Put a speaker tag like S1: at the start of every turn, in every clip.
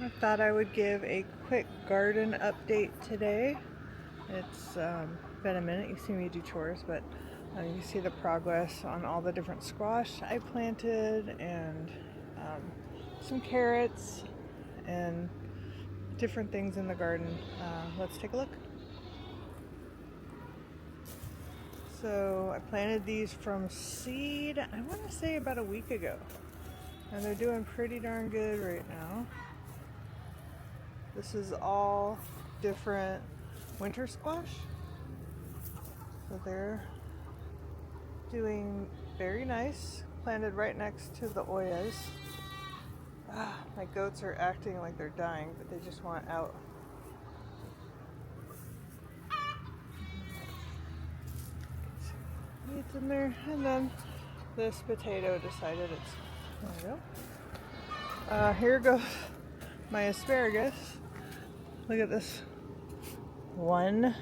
S1: I thought I would give a quick garden update today. It's been a minute. You've seen me do chores, but you see the progress on all the different squash I planted and some carrots and different things in the garden. Let's take a look. So I planted these from seed, I want to say about a week ago. And they're doing pretty darn good right now. This is all different winter squash. So they're doing very nice. Planted right next to the oyas. My goats are acting like they're dying, but they just want out. It's in there, and then this potato decided it's, there we go. Here goes my asparagus. Look at this one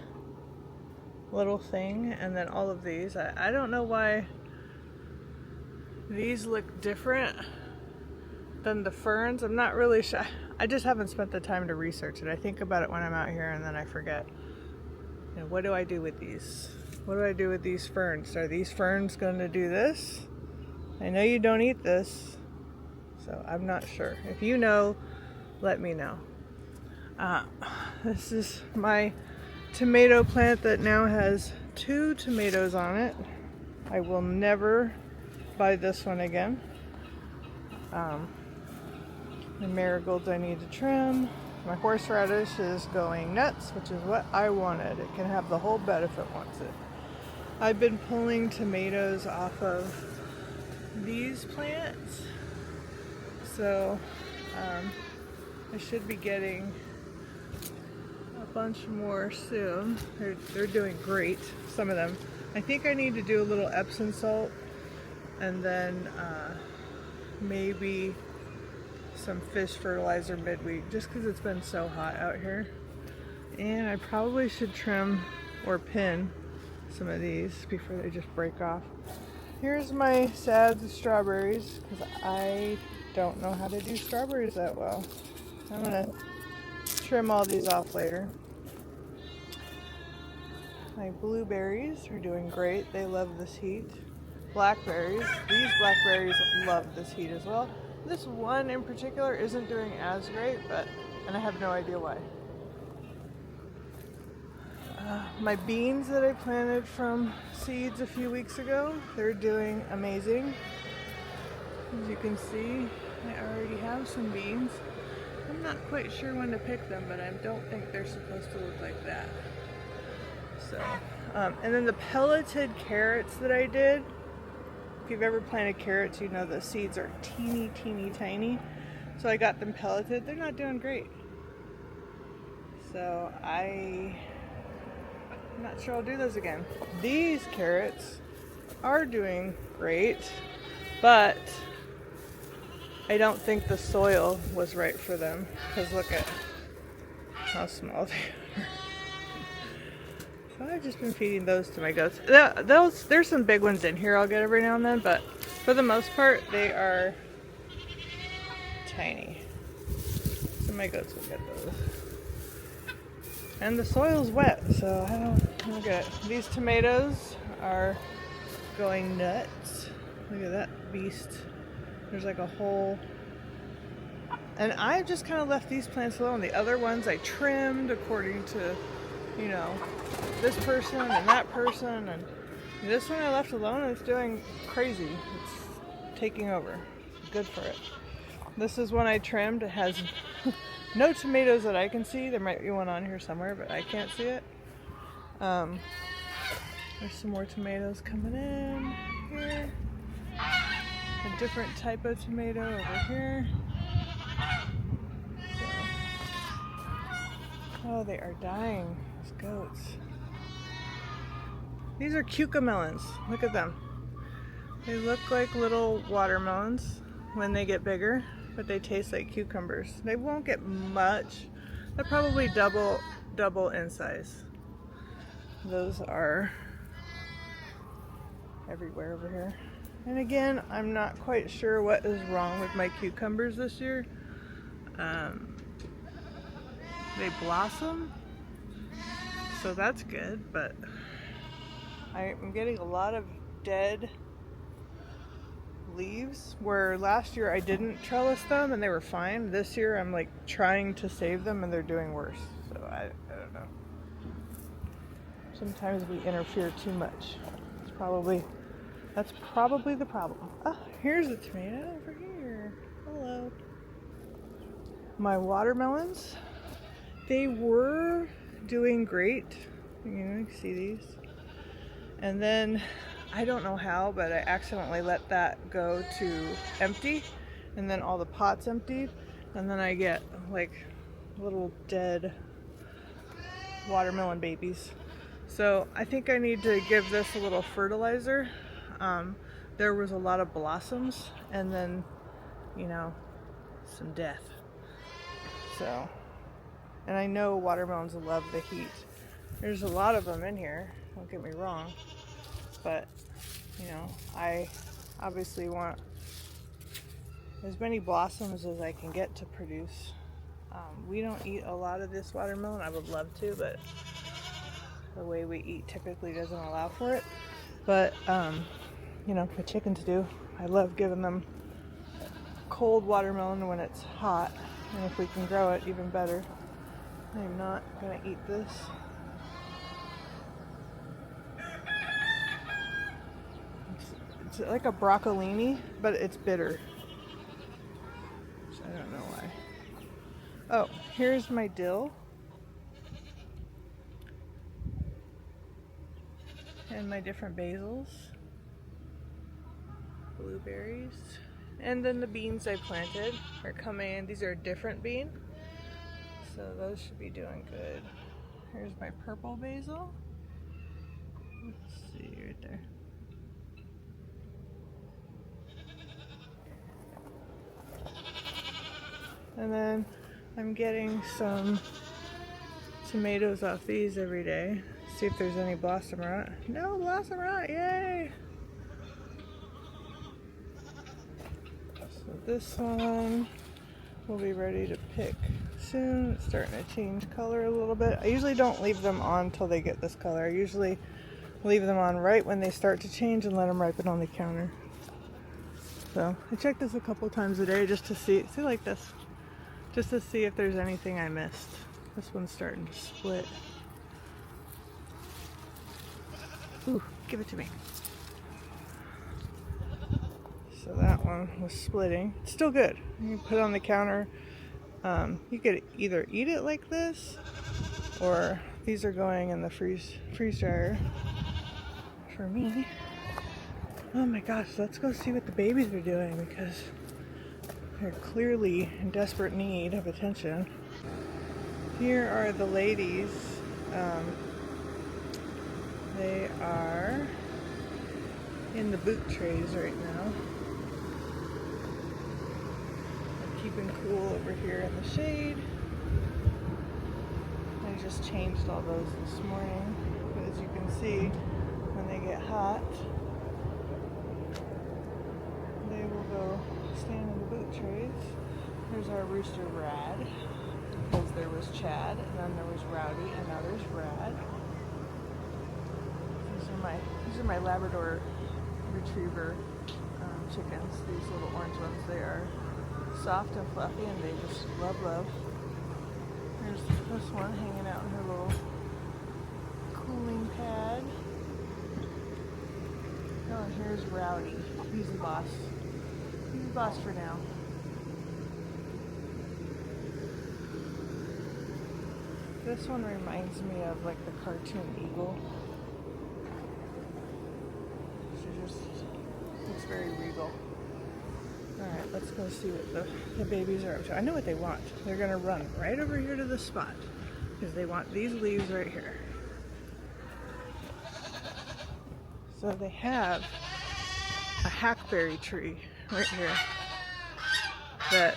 S1: little thing, and then all of these. I don't know why these look different than the ferns. I'm not really sure. I just haven't spent the time to research it. I think about it when I'm out here and then I forget. You know, what do I do with these? What do I do with these ferns? Are these ferns going to do this? I know you don't eat this, so I'm not sure. If you know, let me know. This is my tomato plant that now has 2 tomatoes on it. I will never buy this one again. The marigolds I need to trim. My horseradish is going nuts, which is what I wanted. It can have the whole bed if it wants it. I've been pulling tomatoes off of these plants, so I should be getting a bunch more soon. They're doing great, some of them. I think I need to do a little Epsom salt and then maybe some fish fertilizer midweek, just because it's been so hot out here. And I probably should trim or pin some of these before they just break off. Here's my sad strawberries, because I don't know how to do strawberries that well. I'm gonna trim all these off later. My blueberries are doing great. They love this heat. Blackberries, these blackberries love this heat as well. This one in particular isn't doing as great, and I have no idea why. My beans that I planted from seeds a few weeks ago, they're doing amazing. As you can see, I already have some beans. I'm not quite sure when to pick them, but I don't think they're supposed to look like that. So, and then the pelleted carrots that I did, if you've ever planted carrots, you know the seeds are teeny, teeny, tiny. So I got them pelleted. They're not doing great. So I'm not sure I'll do those again. These carrots are doing great, but I don't think the soil was right for them, because look at how small they are. So I've just been feeding those to my goats. There's some big ones in here I'll get every now and then, but for the most part they are tiny. So my goats will get those. And the soil's wet, so I don't get it. These tomatoes are going nuts. Look at that beast. There's like a hole. And I just kind of left these plants alone. The other ones I trimmed according to, you know, this person and that person. And this one I left alone and it's doing crazy. It's taking over. Good for it. This is one I trimmed. It has no tomatoes that I can see. There might be one on here somewhere, but I can't see it. There's some more tomatoes coming in here. A different type of tomato over here. Oh, they are dying, these goats. These are cucamelons. Look at them. They look like little watermelons when they get bigger, but they taste like cucumbers. They won't get much. They're probably double in size. Those are everywhere over here. And again, I'm not quite sure what is wrong with my cucumbers this year. they blossom, so that's good, but I'm getting a lot of dead leaves, where last year I didn't trellis them and they were fine. This year I'm like trying to save them and they're doing worse, so I don't know. Sometimes we interfere too much. That's probably the problem. Ah, here's a tomato over here. Hello. My watermelons, they were doing great. You can see these. And then, I don't know how, but I accidentally let that go to empty. And then all the pots emptied. And then I get like little dead watermelon babies. So I think I need to give this a little fertilizer. There was a lot of blossoms and then, you know, some death. So, and I know watermelons love the heat. There's a lot of them in here, don't get me wrong, but you know, I obviously want as many blossoms as I can get to produce. We don't eat a lot of this watermelon. I would love to, but the way we eat typically doesn't allow for it. But you know, my chickens do. I love giving them cold watermelon when it's hot, and if we can grow it, even better. I'm not gonna eat this. It's like a broccolini, but it's bitter. So I don't know why. Oh, here's my dill. And my different basils. Blueberries. And then the beans I planted are coming in. These are a different bean, so those should be doing good. Here's my purple basil. Let's see right there. And then I'm getting some tomatoes off these every day. See if there's any blossom rot. No blossom rot, yay! So this one will be ready to pick soon. It's starting to change color a little bit. I usually don't leave them on until they get this color. I usually leave them on right when they start to change and let them ripen on the counter. So I check this a couple times a day just to see like this, just to see if there's anything I missed. This one's starting to split. Ooh, give it to me. So that one was splitting. It's still good. You can put it on the counter. You could either eat it like this, or these are going in the freeze dryer for me. Oh my gosh, let's go see what the babies are doing, because they're clearly in desperate need of attention. Here are the ladies. They are in the boot trays right now. They're keeping cool over here in the shade. I just changed all those this morning. But as you can see, when they get hot, they will go stand in the boot trays. There's our rooster Rad, because there was Chad, and then there was Rowdy, and now there's Rad. These are my Labrador Retriever chickens. These little orange ones. They are soft and fluffy, and they just love. There's this one hanging out in her little cooling pad. Oh, and here's Rowdy. He's the boss. He's the boss for now. This one reminds me of like the cartoon eagle. She just looks very regal. Alright, let's go see what the babies are up to. I know what they want. They're going to run right over here to this spot, because they want these leaves right here. So they have a hackberry tree right here that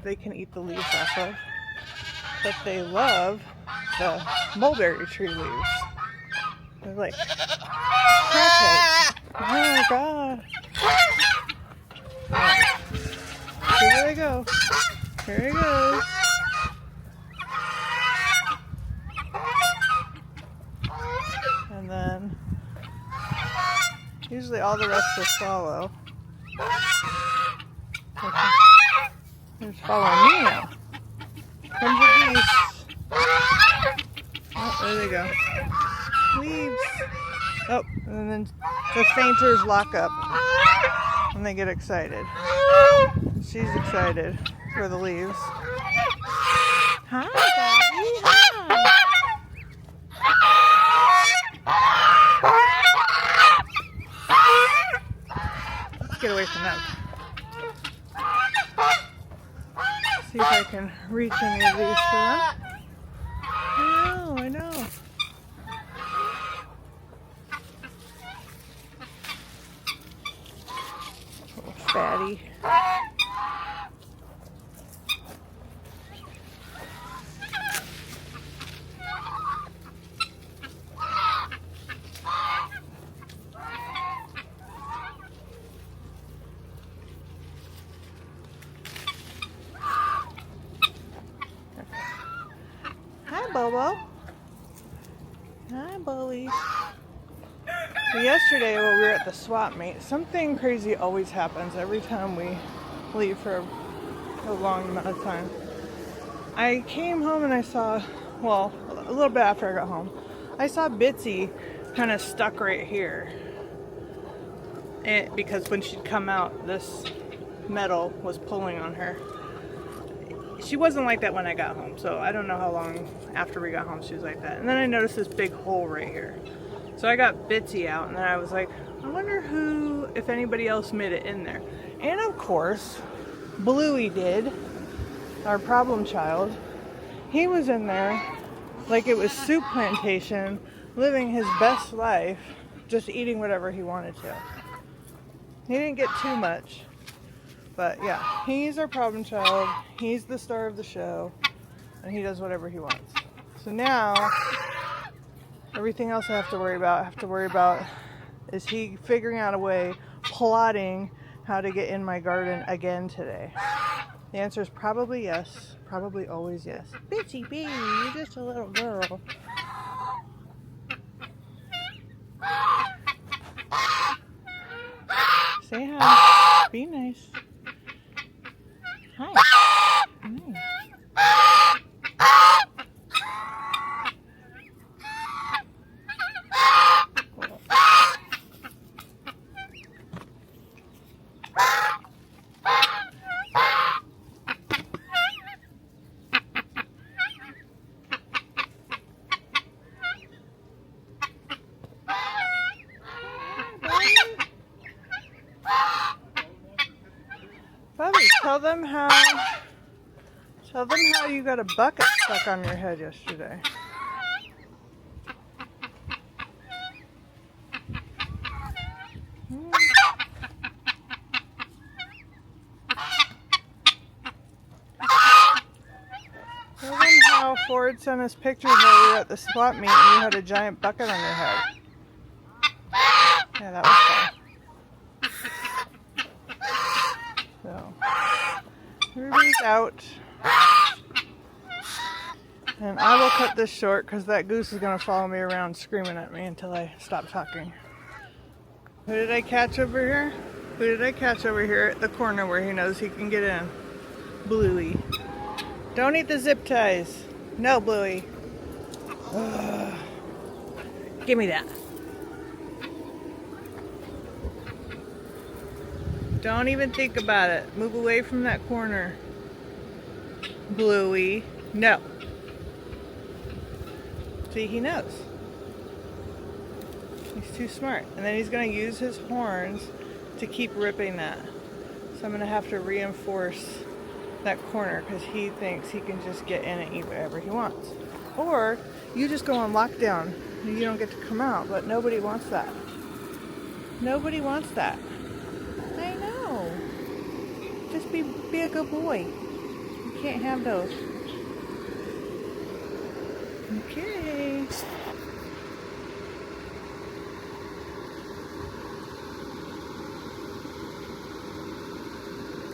S1: they can eat the leaves off of. But they love the mulberry tree leaves. They're like crackheads. Oh my god. Right. Here they go. Here he goes. usually all the rest will follow. Okay. They're following me now. Comes the geese. Oh, there they go. Leaves. Oh, and then the fainters lock up when they get excited. She's excited for the leaves. Hi, Daddy. Hi. Let's get away from them. See if I can reach any of these for them. I know. Little fatty. Hi, Bobo. Hi, Bluey. So yesterday when we were at the swap meet, something crazy always happens every time we leave for a long amount of time. I came home and I saw, well, a little bit after I got home, I saw Bitsy kind of stuck right here. Because when she'd come out, this metal was pulling on her. She wasn't like that when I got home, so I don't know how long after we got home she was like that. And then I noticed this big hole right here. So I got Bitsy out, and then I was like, I wonder if anybody else made it in there. And of course, Bluey did, our problem child. He was in there like it was soup plantation, living his best life, just eating whatever he wanted to. He didn't get too much. But yeah, he's our problem child. He's the star of the show, and he does whatever he wants. So now, everything else I have to worry about is he figuring out a way, plotting how to get in my garden again today. The answer is probably yes, probably always yes. Bitchy bee, you're just a little girl. Say hi. Be nice. Hi. Nice. Bobby, tell them how you got a bucket stuck on your head yesterday. Tell them how Ford sent us pictures while we were at the swap meet and you had a giant bucket on your head. Yeah, that was fun. So, everybody's out. And I will cut this short because that goose is going to follow me around screaming at me until I stop talking. Who did I catch over here? Who did I catch over here at the corner where he knows he can get in? Bluey. Don't eat the zip ties. No, Bluey. Ugh. Give me that. Don't even think about it. Move away from that corner. Bluey. No. See, he knows. He's too smart. And then he's going to use his horns to keep ripping that. So I'm going to have to reinforce that corner because he thinks he can just get in and eat whatever he wants. Or you just go on lockdown and you don't get to come out, but nobody wants that. Nobody wants that. I know. Just be a good boy. You can't have those. Okay.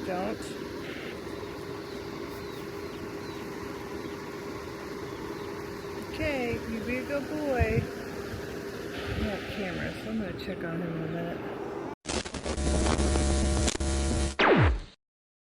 S1: Don't. Okay, you be a good boy. Yeah. camera, so I'm going to check on him in a minute.